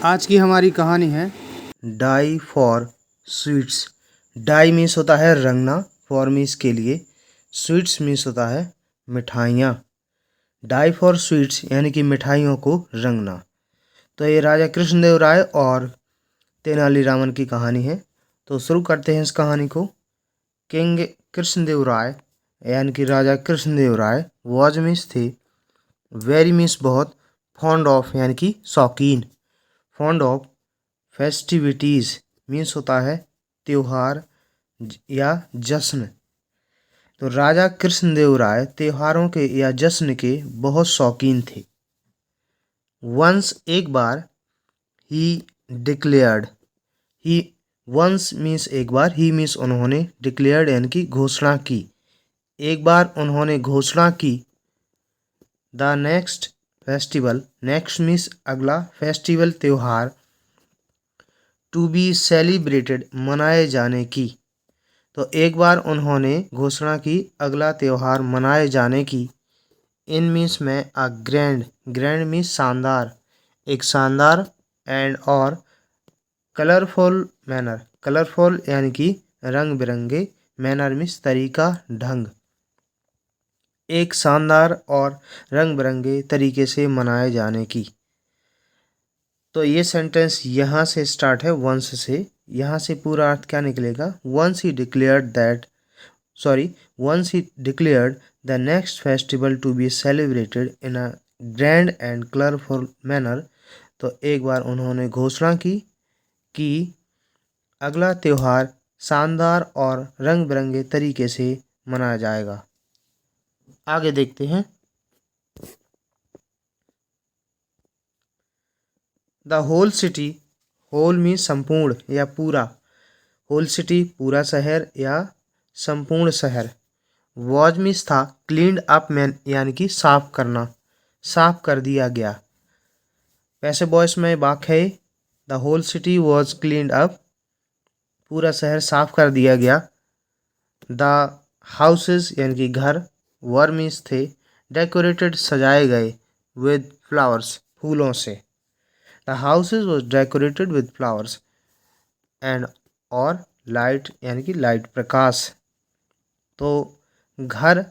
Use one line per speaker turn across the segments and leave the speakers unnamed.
आज की हमारी कहानी है dye for sweets. Dye means होता है रंगना, फॉर मीन्स के लिए, स्वीट्स मीन्स होता है मिठाइयाँ। डाई फॉर स्वीट्स यानी कि मिठाइयों को रंगना। तो ये राजा कृष्णदेव राय और तेनालीरामन की कहानी है। तो शुरू करते हैं इस कहानी को। किंग कृष्णदेव राय यानी कि राजा कृष्णदेव राय वॉज मीन्स थे, वेरी मीन्स बहुत, फॉन्ड ऑफ यानी कि शौकीन, फॉन्ड ऑफ फेस्टिविटीज़ मीन्स होता है त्योहार या जश्न। तो राजा कृष्णदेव राय त्योहारों के या जश्न के बहुत शौकीन थे। वंस एक बार, he declared, he once means एक बार, ही मीन्स उन्होंने, डिक्लेयर्ड यानी कि घोषणा की, एक बार उन्होंने घोषणा की। The next festival, next means अगला, फेस्टिवल त्योहार, टू बी सेलिब्रेटेड मनाए जाने की। तो एक बार उन्होंने घोषणा की अगला त्यौहार मनाए जाने की। इन मीन्स में अ ग्रैंड, ग्रैंड मीन्स शानदार, एक शानदार, एंड और कलरफुल मैनर, कलरफुल यानी कि रंग बिरंगे, मैनर मीन्स तरीका, ढंग, एक शानदार और रंग बिरंगे तरीके से मनाए जाने की। तो ये सेंटेंस यहाँ से स्टार्ट है, वंस से। यहाँ से पूरा अर्थ क्या निकलेगा? Once he declared that, sorry, once he declared the next festival to be celebrated in a grand and colourful manner. तो एक बार उन्होंने घोषणा की कि अगला त्यौहार शानदार और रंग बिरंगे तरीके से मनाया जाएगा। आगे देखते हैं। The whole city, whole means संपूर्ण या पूरा, होल सिटी पूरा शहर या संपूर्ण शहर, वॉज मीन्स था, क्लीन्ड अप मैन यानी कि साफ करना, साफ कर दिया गया। पैसे बॉयस में वाक्य है, the whole city was cleaned up, पूरा शहर साफ कर दिया गया। द हाउसेस यानी कि घर, वर मीन्स थे, डेकोरेटेड सजाए गए, विद फ्लावर्स फूलों से। The houses was decorated with flowers and और लाइट यानी कि लाइट, प्रकाश। तो घर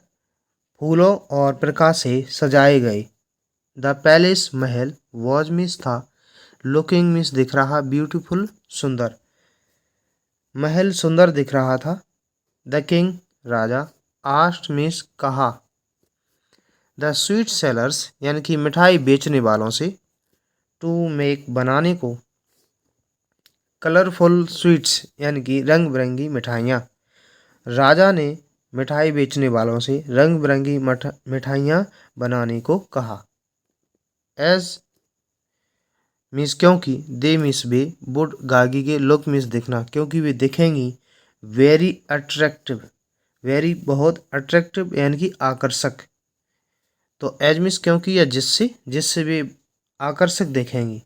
फूलों और प्रकाश से सजाए गए। The palace Mahal, was means था, लुकिंग मीन्स दिख रहा, ब्यूटीफुल सुंदर, महल सुंदर दिख रहा था। The king Raja, asked means कहा। द स्वीट सेलर्स यानी कि मिठाई बेचने वालों से, टू मेक बनाने को, कलरफुल स्वीट्स यानी कि रंग बिरंगी मिठाइयाँ, राजा ने मिठाई बेचने वालों से रंग बिरंगी मिठाइयाँ बनाने को कहा। एज मीन्स क्योंकि, दे मीन्स वे, वुड गागी के, लुक मीन्स दिखना, क्योंकि वे दिखेंगी, वेरी अट्रैक्टिव, वेरी बहुत, अट्रैक्टिव यानी कि आकर्षक। तो एज मीन्स क्योंकि या जिससे, जिससे वे आकर्षक दिखेंगी।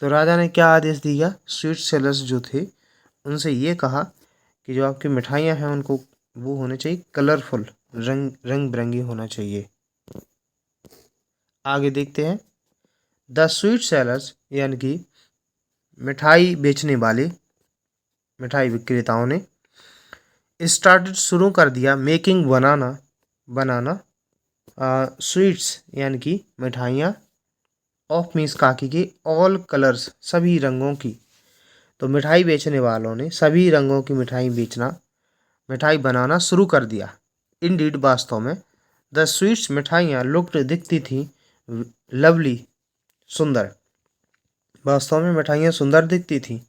तो राजा ने क्या आदेश दिया? स्वीट सेलर्स जो थे उनसे ये कहा कि जो आपकी मिठाइयाँ हैं उनको वो होने चाहिए कलरफुल, रंग रंग बिरंगी होना चाहिए। आगे देखते हैं। द स्वीट सेलर्स यानी कि मिठाई बेचने वाले, मिठाई विक्रेताओं ने, स्टार्टेड शुरू कर दिया, मेकिंग बनाना, बनाना, स्वीट्स यानी कि मिठाइयाँ, ऑफ मीन्स काकी के, ऑल कलर्स सभी रंगों की। तो मिठाई बेचने वालों ने सभी रंगों की मिठाई बेचना, मिठाई बनाना शुरू कर दिया। इंडीड वास्तव में, द स्वीट्स मिठाइयाँ लुक्ड दिखती थी, लवली सुंदर, वास्तव में मिठाइयाँ सुंदर दिखती थी।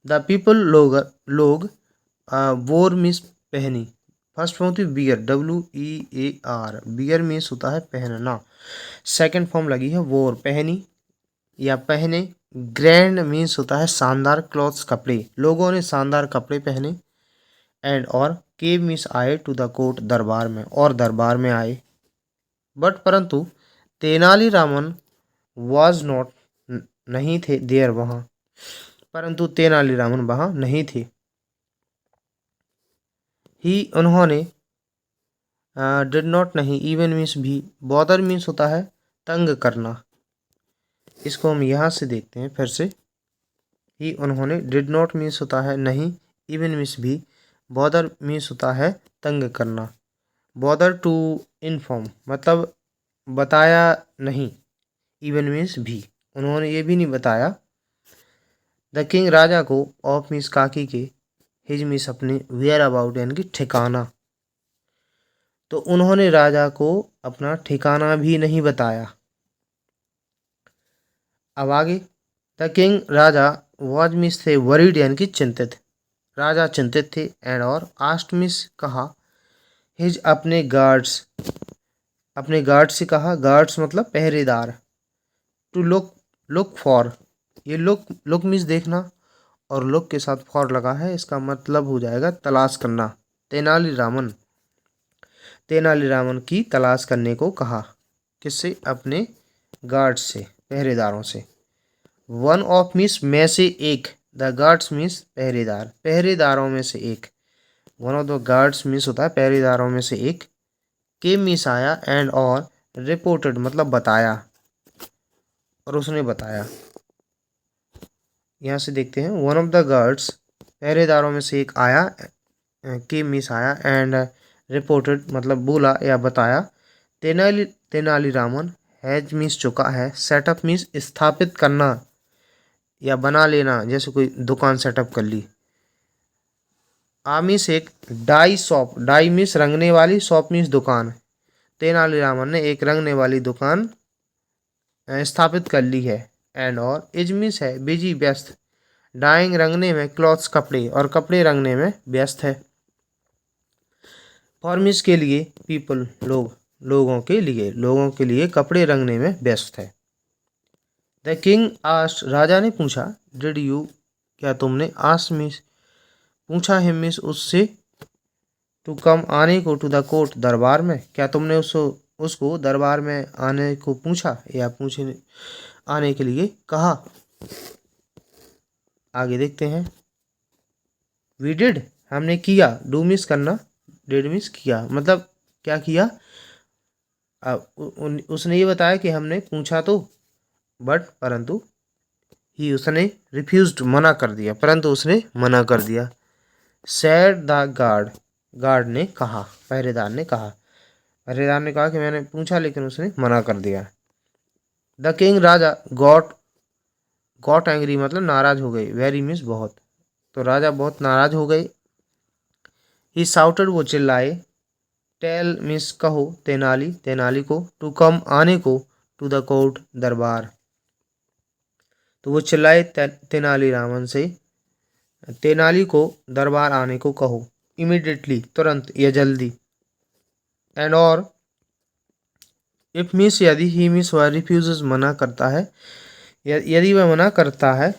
द पीपल लोग, लोग, वोर मीन्स पहनी, फर्स्ट फॉर्म थी बियर, WEAR, बियर मीन्स होता है पहनना, सेकंड फॉर्म लगी है वोर, पहनी या पहने। ग्रैंड मीन्स होता है शानदार, क्लॉथ्स कपड़े, लोगों ने शानदार कपड़े पहने। एंड और केव मीन्स आए, टू द कोर्ट दरबार में, और दरबार में आए। बट परंतु तेनालीरामन वॉज नॉट, नहीं थे, देयर वहाँ, परंतु तेनालीरामन वहाँ नहीं थे। ही उन्होंने, डिड नॉट नहीं, इवन मीन्स भी, बॉदर मीन्स होता है तंग करना, इसको हम यहाँ से देखते हैं फिर से। ही उन्होंने, डिड नॉट मीन्स होता है नहीं, इवन मीन्स भी, बॉदर मीन्स होता है तंग करना, बॉदर टू इन्फॉर्म मतलब बताया नहीं, इवन मीन्स भी, उन्होंने ये भी नहीं बताया। द किंग राजा को, ऑफ मीन्स काकी के, हिज मीन्स अपने, वेयर अबाउट यानी कि ठिकाना, तो उन्होंने राजा को अपना ठिकाना भी नहीं बताया। अब आगे, the king Raja was means थे वरीड यानी कि चिंतित, राजा चिंतित थे, एंड और आस्ट मीन्स कहा, हिज अपने गार्ड्स से कहा, गार्ड्स मतलब पहरेदार, टू लुक, लुक फॉर, ये लुक, लुक मीन्स देखना और लुक के साथ फॉर लगा है, इसका मतलब हो जाएगा तलाश करना। तेनालीरामन, तेनालीरामन की तलाश करने को कहा, किससे, अपने गार्ड्स से, पहरेदारों से। वन ऑफ मीन्स में से एक, द गार्ड्स मीन्स पहरेदार, पहरेदारों में से एक, one of the guards means होता है पहरेदारों में से एक, के मीन्स आया, एंड और रिपोर्टेड मतलब बताया, और उसने बताया। यहाँ से देखते हैं, वन ऑफ द गार्ड्स पहरेदारों में से एक आया, के मीन्स आया, एंड रिपोर्टेड मतलब बोला या बताया। तेनालीरामन हैज मीन्स चुका है, सेटअप मीन्स स्थापित करना या बना लेना, जैसे कोई दुकान सेटअप कर ली। मीन्स एक, डाई शॉप, डाई मीन्स रंगने वाली, शॉप मीन्स दुकान, तेनालीरामन ने एक रंगने वाली दुकान स्थापित कर ली है। एंड और इज मीन्स है बिजी व्यस्त, डाइंग रंगने में, क्लॉथ्स कपड़े, और कपड़े रंगने में व्यस्त है। फॉर्मिस के लिए, पीपल लोग, लोगों के लिए कपड़े रंगने में व्यस्त है। द किंग आस्ट, राजा ने पूछा, डिड यू क्या तुमने, आस्ट मीन्स पूछा, हिम मीन्स उससे, टू कम आने को, टू द कोर्ट दरबार में, क्या तुमने उसको दरबार में आने को पूछा या पूछने आने के लिए कहा। आगे देखते हैं, वी डिड हमने किया, डू मिस करना, डिड मिस किया मतलब क्या किया। उसने ये बताया कि हमने पूछा तो, बट परंतु, ही उसने रिफ्यूज्ड मना कर दिया, परंतु उसने मना कर दिया। सैड द गार्ड, गार्ड ने कहा, पहरेदार ने कहा, पहरेदार ने कहा कि मैंने पूछा लेकिन उसने मना कर दिया। The king Raja got angry मतलब नाराज हो गए, वेरी मीन्स बहुत, तो राजा बहुत नाराज हो गए। ही साउटेड वो चिल्लाए, टेल मीन्स कहो, तेनाली को, टू कम आने को, टू द कोर्ट दरबार, तो वो चिल्लाए तेनालीरामन से, तेनाली को दरबार आने को कहो, इमीडिएटली तुरंत या जल्दी। एंड और इफ मीन्स यदि, ही मीन्स वह, रिफ्यूजेस मना करता है, यदि वह मना करता है।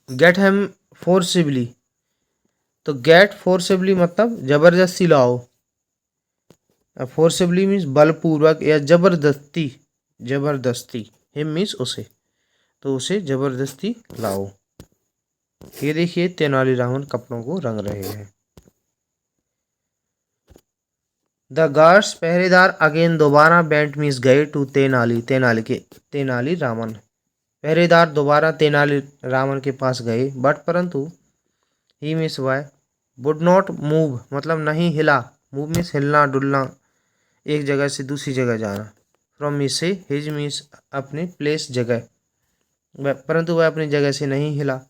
गेट हेम फोर्सिबली, तो गेट फोर्सिबली मतलब जबरदस्ती लाओ, फोर्सिबली मीन्स बलपूर्वक या जबरदस्ती, जबरदस्ती, हिम मीन्स उसे, तो उसे जबरदस्ती लाओ। ये देखिए तेनालीरामन कपड़ों को रंग रहे हैं। द गार्ड्स पहरेदार अगेन दोबारा बेंट मीन्स गए, टू तेनालीरामन, पहरेदार दोबारा तेनालीरामन के पास गए, बट परंतु, ही मीन्स वह, वुड नॉट मूव मतलब नहीं हिला, मूव मीन्स हिलना डुलना, एक जगह से दूसरी जगह जाना, फ्रॉम मीन्स से, हिज मीन्स अपने, प्लेस जगह, परंतु वह अपनी जगह से नहीं हिला।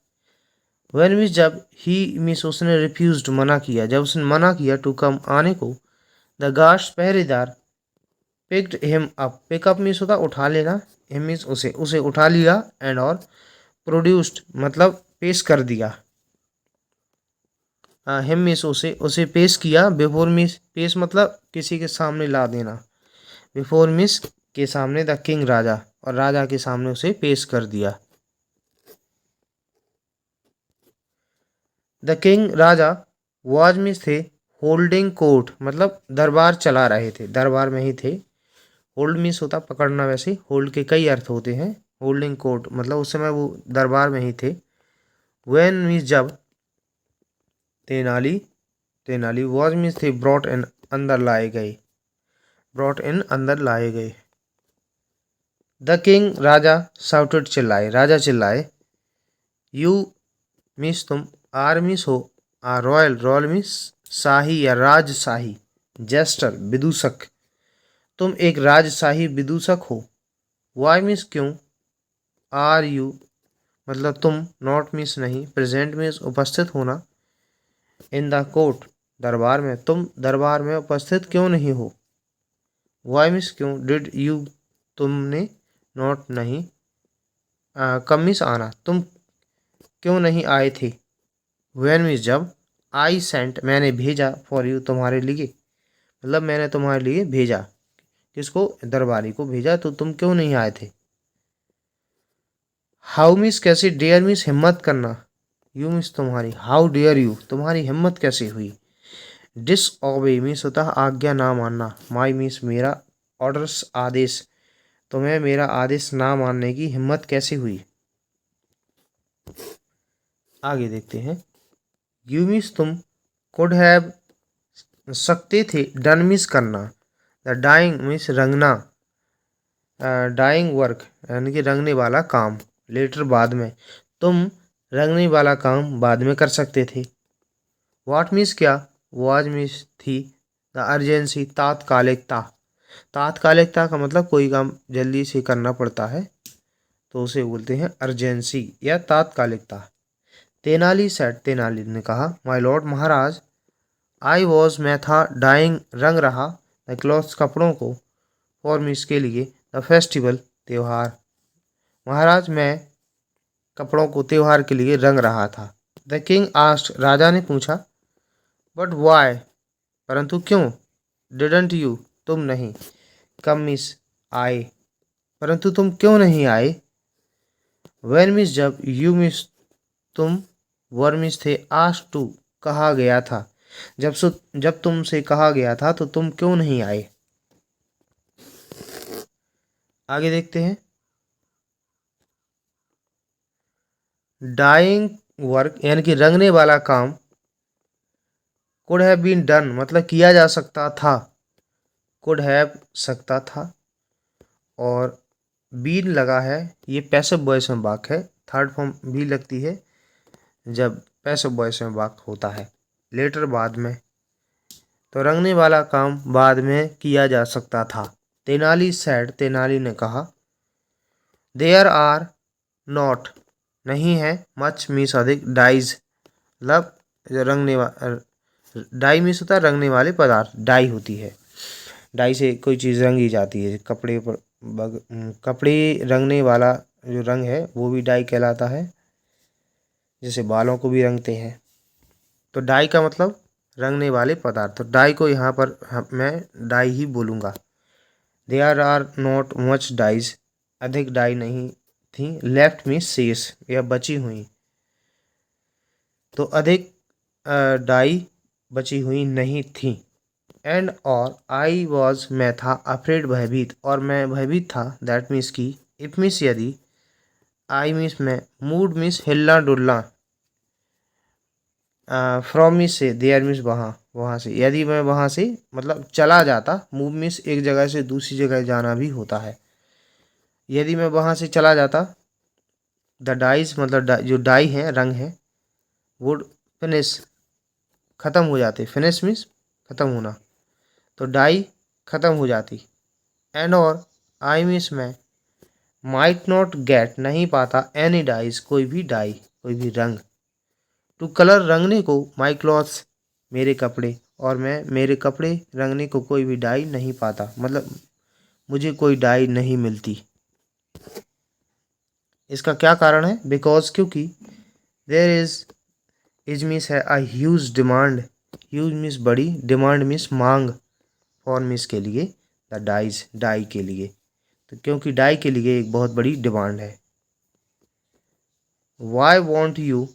वेन मीन्स जब, ही मीन्स उसने, रिफ्यूज्ड मना किया, जब उसने मना किया, टू कम आने को। द गार्ड्स पहरेदार picked him up, pickup means होता उठा लेना, हिम मीन्स उसे उठा लिया, एंड और प्रोड्यूस्ड मतलब पेश कर दिया, हिम मीन्स उसे पेश किया, बिफोर मीन्स पेश मतलब किसी के सामने ला देना, बिफोर मीन्स के सामने, द किंग राजा, और राजा के सामने उसे पेश कर दिया। The king Raja was means थे, होल्डिंग कोर्ट मतलब दरबार चला रहे थे, दरबार में ही थे। होल्ड मीन्स होता पकड़ना, वैसे होल्ड के कई अर्थ होते हैं, होल्डिंग कोर्ट मतलब उस समय वो दरबार में ही थे। वेन मीन्स जब, तेनाली वॉज मीन्स थे, ब्रॉट इन अंदर लाए गए, ब्रॉट इन अंदर लाए गए। द किंग राजा साउटेड चिल्लाए, राजा चिल्लाए। यू मीन्स तुम, आर मीन्स हो, रॉयल, रॉयल मीन्स शाही या राजशाही, जेस्टर विदूषक, तुम एक राजशाही विदूषक हो। वाई मीन्स क्यों, आर यू मतलब तुम, नॉट मीन्स नहीं, प्रेजेंट मीन्स उपस्थित होना, इन द कोर्ट दरबार में, तुम दरबार में उपस्थित क्यों नहीं हो। वाई मीन्स क्यों, डिड यू तुमने, नॉट नहीं, कम मीन्स आना, तुम क्यों नहीं आए थे। वेन मीन्स जब, आई सेंट मैंने भेजा, फॉर यू तुम्हारे लिए, मतलब मैंने तुम्हारे लिए भेजा, किसको, दरबारी को भेजा, तो तुम क्यों नहीं आए थे। हाउ मीन्स कैसे, डेयर मीन्स हिम्मत करना, यू मीन्स तुम्हारी, हाउ डेयर यू तुम्हारी हिम्मत कैसे हुई। डिस ओबे मीन्स होता है आज्ञा ना मानना, माई मीन्स मेरा, ऑर्डर्स आदेश, तुम्हें मेरा आदेश ना मानने की हिम्मत कैसे हुई। आगे देखते हैं। यू मीन्स तुम, कुड हैव सकते थे, डन मीन्स करना, द डाइंग मीन्स रंगना, डाइंग वर्क यानी कि रंगने वाला काम, लेटर बाद में, तुम रंगने वाला काम बाद में कर सकते थे। व्हाट मीन्स क्या, वाज मीन्स थी, द अर्जेंसी तात्कालिकता, तात्कालिकता का मतलब कोई काम जल्दी से करना पड़ता है तो उसे बोलते हैं अर्जेंसी या तात्कालिकता। तेनाली सेट तेनाली ने कहा, my Lord Maharaj, I was मैं था, डाइंग रंग रहा, द क्लॉथ्स कपड़ों को, फॉर मीन्स के लिए, द फेस्टिवल त्योहार, महाराज मैं कपड़ों को त्योहार के लिए रंग रहा था। द किंग आस्ट राजा ने पूछा, बट वाई परंतु क्यों, डिडंट यू तुम नहीं, कम मिस आए परंतु तुम क्यों नहीं आए। वेन मिस जब, यू मिस तुम, वर मिस थे, आस्ट टू कहा गया था, जब तुमसे कहा गया था तो तुम क्यों नहीं आए। आगे देखते हैं। डाइंग वर्क यानी कि रंगने वाला काम, कुड हैव बीन डन मतलब किया जा सकता था, कुड हैव सकता था, और बीन लगा है, ये पैसिव वॉइस में वाक्य है, थर्ड फॉर्म भी लगती है जब पैसिव वॉइस में वाक्य होता है, लेटर बाद में, तो रंगने वाला काम बाद में किया जा सकता था। तेनाली सैड तेनाली ने कहा, देयर आर नॉट नहीं है, मच मीस अधिक, डाइज मतलब जो रंगने डाई मीन्स होता है रंगने वाले पदार्थ, डाई होती है, डाई से कोई चीज़ रंगी जाती है, कपड़े पर कपड़े रंगने वाला जो रंग है वो भी डाई कहलाता है, जैसे बालों को भी रंगते हैं, तो डाई का मतलब रंगने वाले पदार्थ, तो डाई को यहाँ पर मैं डाई ही बोलूँगा। There are not much dyes अधिक डाई नहीं थी, लेफ्ट मीन्स शेष या बची हुई, तो अधिक डाई बची हुई नहीं थी। एंड और आई वॉज मैं था, अफ्रेड भयभीत और मैं भयभीत था, दैट मीन्स की, इफ मीन्स यदि, आई मीन्स मैं, मूड मीन्स हिलना डुलना, फ्रॉम मीन्स से, देयर मीन्स वहाँ, वहाँ से, यदि मैं वहाँ से मतलब चला जाता, मूव मीन्स एक जगह से दूसरी जगह जाना भी होता है, यदि मैं वहाँ से चला जाता, द डाइज मतलब जो डाई है रंग है, वुड फिनिश ख़त्म हो जाते, फिनिश मीन्स ख़त्म होना, तो डाई ख़त्म हो जाती। एंड और आई मीन्स मैं, माइट नॉट गेट नहीं पाता, एनी डाइज कोई भी डाई कोई भी रंग, टू कलर रंगने को, माई क्लॉथ्स मेरे कपड़े, और मैं मेरे कपड़े रंगने को कोई भी डाई नहीं पाता, मतलब मुझे कोई डाई नहीं मिलती। इसका क्या कारण है, बिकॉज क्योंकि, देयर इज मीन्स है a huge demand, huge means बड़ी, डिमांड मीन्स मांग, फॉर मीन्स के लिए, द डाइज डाई के लिए, तो क्योंकि डाई के लिए एक बहुत बड़ी डिमांड है। वाई वॉन्ट यू,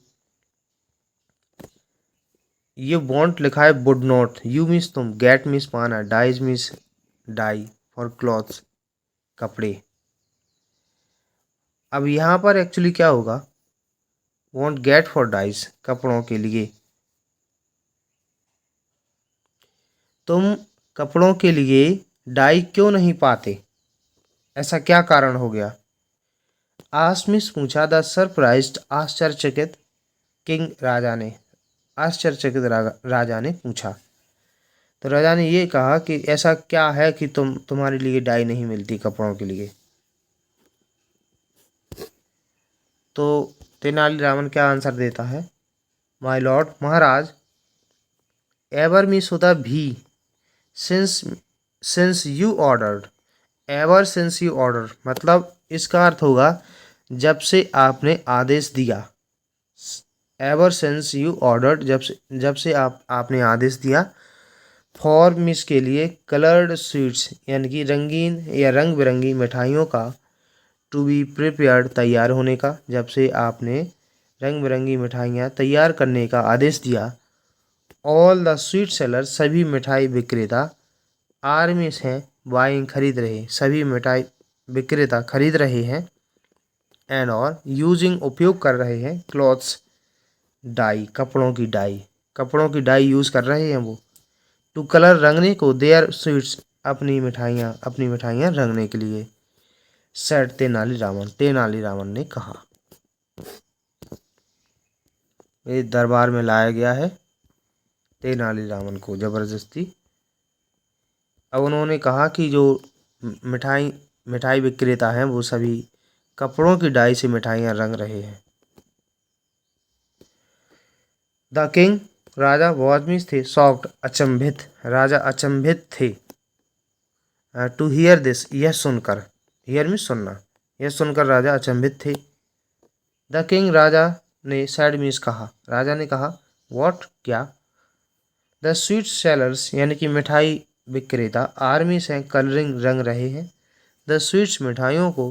ये वॉन्ट लिखा है वुड नॉट, यू मीन्स तुम, गेट मीन्स पाना, dyes means dye, for clothes कपड़े। अब यहाँ पर एक्चुअली क्या होगा, वॉन्ट गेट फॉर डाइज कपड़ों के लिए, तुम कपड़ों के लिए डाई क्यों नहीं पाते, ऐसा क्या कारण हो गया? आसमिस पूछा। द सरप्राइज्ड, आश्चर्यचकित किंग, राजा ने, आश्चर्यचकित राजा ने पूछा। तो राजा ने ये कहा कि ऐसा क्या है कि तुम्हारे लिए डाई नहीं मिलती कपड़ों के लिए। तो तेनालीरामन क्या आंसर देता है? माय लॉर्ड, महाराज, एवर मी सुधा भी, since since you ordered. Ever since you order मतलब इसका अर्थ होगा जब से आपने आदेश दिया। एवर सिंस यू ऑर्डर्ड, जब से आपने आदेश दिया। फॉर मिस के लिए, कलर्ड स्वीट्स यानी कि रंगीन या रंग बिरंगी मिठाइयों का, टू बी प्रिपेयर्ड तैयार होने का, जब से आपने रंग बिरंगी मिठाइयाँ तैयार करने का आदेश दिया। ऑल द स्वीट सेलर, सभी मिठाई विक्रेता, आर्मिस हैं, बाइंग खरीद रहे, सभी मिठाई विक्रेता खरीद रहे हैं। एंड और यूजिंग उपयोग कर रहे हैं, क्लॉथ्स डाई, कपड़ों की डाई, कपड़ों की डाई यूज़ कर रहे हैं वो, टू कलर रंगने को, देयर स्वीट्स, अपनी मिठाइयाँ रंगने के लिए। सेड तेनालीरामन ने कहा। ये दरबार में लाया गया है तेनालीरामन को जबरदस्ती। अब उन्होंने कहा कि जो मिठाई विक्रेता हैं वो सभी कपड़ों की डाई से मिठाइयाँ रंग रहे हैं। The king, Raja, was means थे, शॉक्ड अचंभित, राजा अचंभित थे। टू हियर दिस, यह सुनकर, हियर मीन्स सुनना, यह सुनकर राजा अचंभित थे। द किंग, राजा ने, सैड मीन्स कहा, राजा ने कहा, व्हाट, क्या। द स्वीट सेलर्स यानी कि मिठाई विक्रेता, आर्मीस हैं, कलरिंग रंग रहे हैं, द स्वीट्स मिठाइयों को,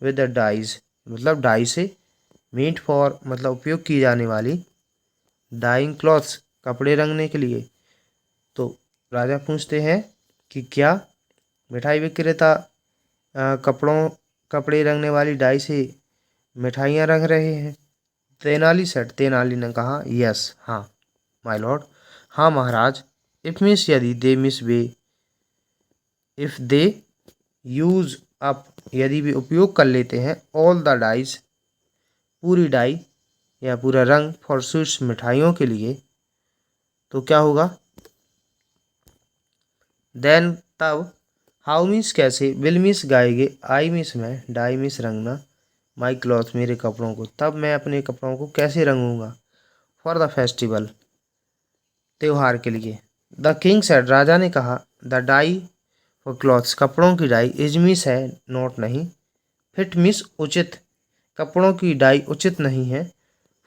विद द डाइज मतलब डाई से, मीट फॉर मतलब उपयोग की जाने वाली, डाइंग क्लॉथ्स कपड़े रंगने के लिए। तो राजा पूछते हैं कि क्या मिठाई विक्रेता कपड़े रंगने वाली डाई से मिठाइयाँ रंग रहे हैं? तेनाली ने कहा, यस, हाँ माय लॉर्ड, हाँ महाराज। इफ मिस यदि, they miss way, if they use up यदि भी उपयोग कर लेते हैं, ऑल द डाइज पूरी डाई या पूरा रंग, फॉर स्वीट्स मिठाइयों के लिए, तो क्या होगा? देन तब, हाउ मिस कैसे, विल मिस गाएंगे, आई मिस मैं, डाई मिस रंगना, माई क्लॉथ मेरे कपड़ों को, तब मैं अपने कपड़ों को कैसे रंगूंगा? फॉर द फेस्टिवल त्योहार के लिए। द किंग सेड, राजा ने कहा, द डाई फॉर क्लॉथ्स कपड़ों की डाई, इज मिस है, नोट नहीं, फिट मिस उचित, कपड़ों की डाई उचित नहीं है,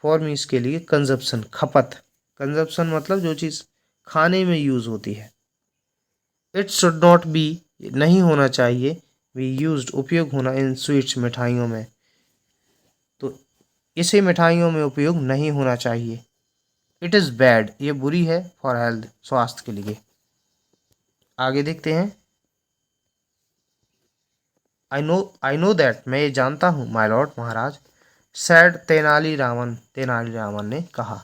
फॉर मिस के लिए, कंजप्शन खपत, कंजप्शन मतलब जो चीज़ खाने में यूज़ होती है। इट शुड नॉट बी नहीं होना चाहिए, बी यूज्ड उपयोग होना, इन स्वीट्स मिठाइयों में, तो इसे मिठाइयों में उपयोग नहीं होना चाहिए। इट इज़ बैड ये बुरी है, फॉर हेल्थ स्वास्थ्य के लिए। आगे देखते हैं। आई नो दैट मैं ये जानता हूँ, my Lord Maharaj, sad Tenali Raman ने कहा।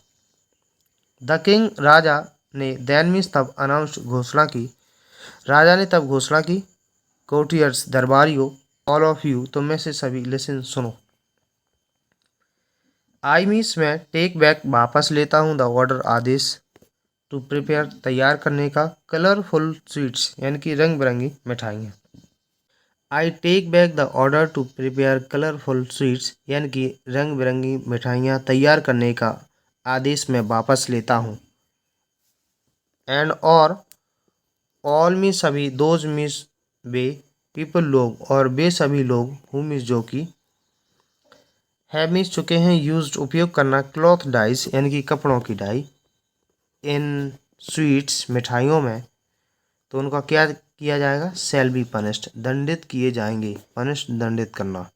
द किंग, राजा ने, देन मीन्स तब, अनाउंस घोषणा की, राजा ने तब घोषणा की, कोर्टियर्स दरबारियों, ऑल ऑफ यू तुम में से सभी, लिसन सुनो, आई मीन्स मैं, टेक बैक वापस लेता हूँ, द ऑर्डर आदेश, टू प्रिपेयर तैयार करने का, कलरफुल स्वीट्स यानी कि रंग बिरंगी मिठाइयाँ। I take back the order to prepare colourful sweets यानी कि रंग बिरंगी मिठाइयाँ तैयार करने का आदेश मैं वापस लेता हूँ। एंड और ऑल में सभी, दोज मिस वे पीपल लोग, और वे सभी लोग, हु मिस जो कि, हैव मिस चुके हैं, यूज्ड उपयोग करना, क्लॉथ डाइज यानी कि कपड़ों की डाई, इन स्वीट्स मिठाइयों में, तो उनका क्या किया जाएगा? शैल बी पनिश्ड दंडित किए जाएंगे, पनिश्ड दंडित करना।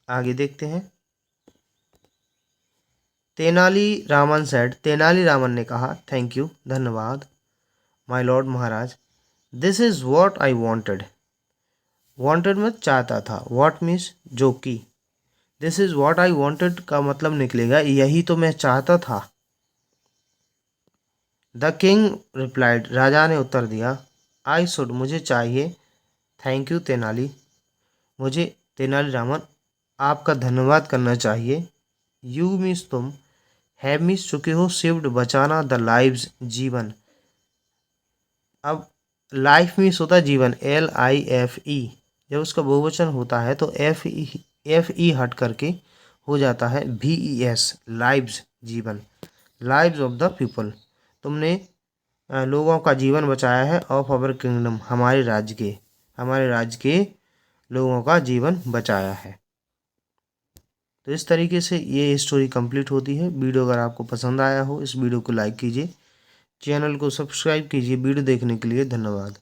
आगे देखते हैं। तेनालीरामन ने कहा, थैंक यू धन्यवाद, my Lord Maharaj, this is what I wanted, wanted में चाहता था, व्हाट मीन्स जो कि, this is what I wanted का मतलब निकलेगा यही तो मैं चाहता था। द किंग रिप्लाइड, राजा ने उत्तर दिया, आई शुड मुझे चाहिए, थैंक यू तेनाली, मुझे तेनालीरामन आपका धन्यवाद करना चाहिए। यू मीन्स तुम, हैव मीन्स चुके हो, सेव्ड बचाना, द लाइव्स जीवन। अब लाइफ मीन्स होता है जीवन, LIFE। जब उसका बहुवचन होता है तो FE हट करके हो जाता है VES, लाइव्स जीवन, लाइव्स ऑफ द पीपल। तुमने लोगों का जीवन बचाया है, ऑफ अवर किंगडम, हमारे राज्य के लोगों का जीवन बचाया है। तो इस तरीके से ये स्टोरी कंप्लीट होती है। वीडियो अगर आपको पसंद आया हो, इस वीडियो को लाइक कीजिए, चैनल को सब्सक्राइब कीजिए। वीडियो देखने के लिए धन्यवाद।